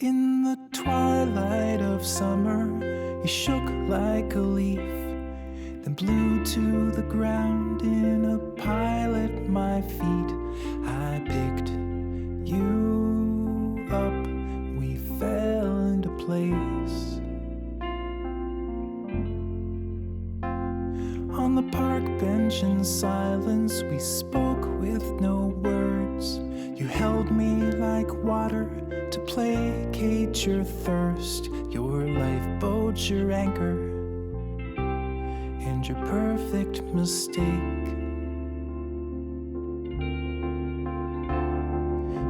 In the twilight of summer, you shook like a leaf, then blew to the ground in a pile at my feet. I picked you up, we fell into place. On the park bench in silence, we spoke with no words. You held me like water to placate your thirst, your lifeboat, your anchor, and your perfect mistake.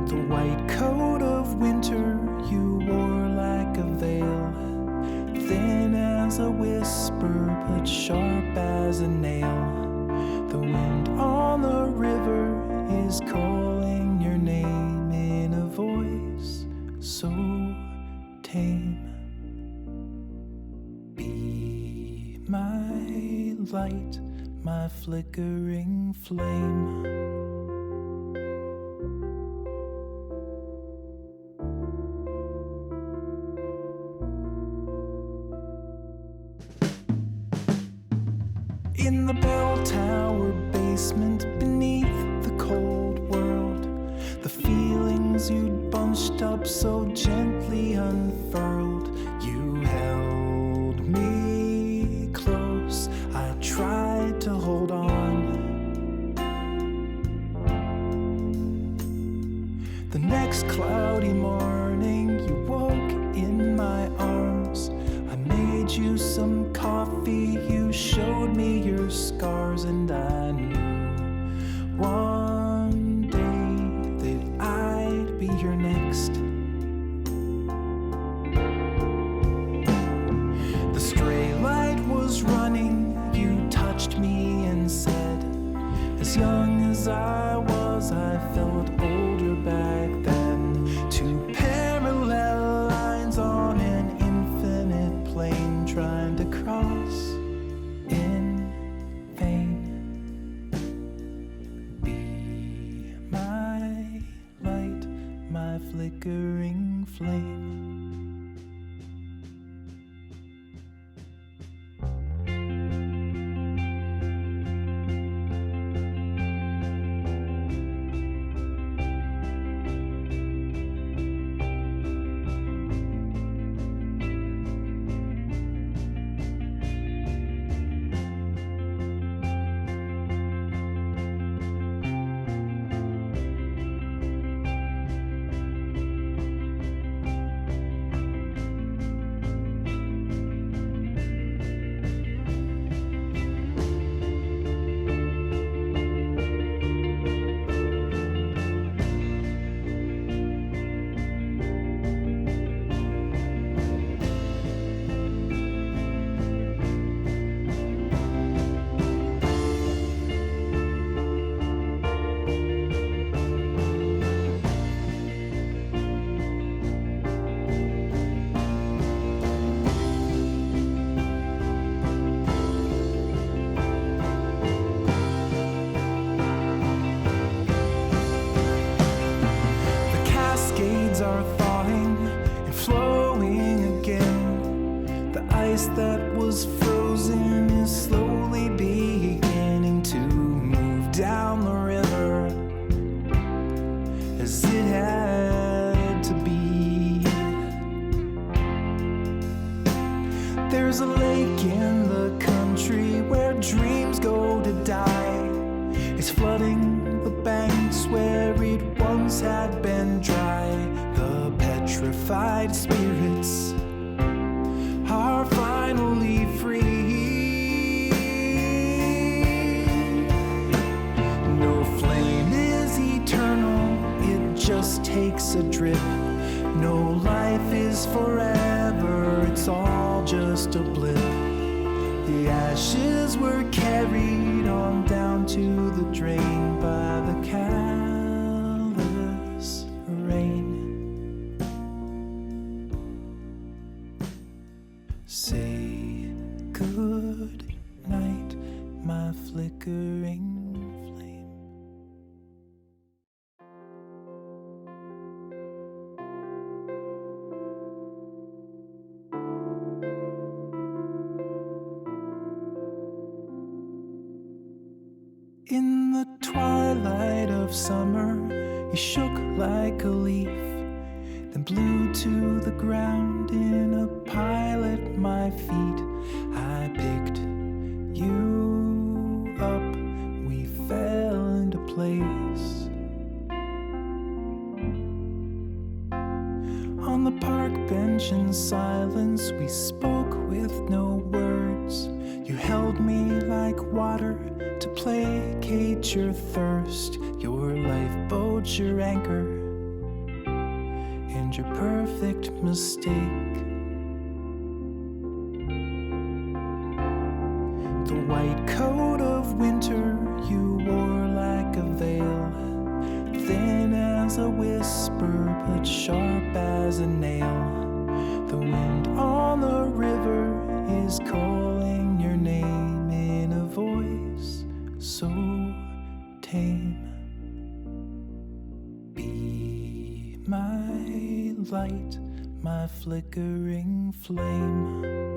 The white coat of winter you wore like a veil, thin as a whisper but sharp as a nail. The wind on the river is calling your name in a voice so tame. Be my light, my flickering flame. In the bell tower basement beneath the cold world, the feelings you'd bunched up so gently unfurled. You held me close, I tried to hold on. The next cloudy morning you woke in my arms. I made you some coffee, you showed me your scars, and I knew one day that I'd be your next. The stray light was running, you touched me and said, as young as I was, I felt older back then. Two parallel lines on an infinite plane, trying to cross in vain. Be my light, my flickering flame. Are thawing and flowing again. The ice that was frozen is slowly beginning to move down the river as it had to be. There's a lake in the country where dreams go to die. It's flooding the banks where it once had been dry. The petrified spirits are finally free. No flame is eternal, it just takes a drip. No life is forever, it's all just a blip. The ashes were carried on down to the drain by the callous rain. Say good night, my flickering flame. of summer, you shook like a leaf, then blew to the ground in a pile at my feet. I picked you up, we fell into place. On the park bench in silence, we spoke with no words. You held me like water to placate your thirst, your lifeboat, your anchor, and your perfect mistake. The white coat of winter you wore like a veil, thin as a whisper but sharp as a nail. The wind on the river is calling your name in a voice so tame. Be my light, my flickering flame.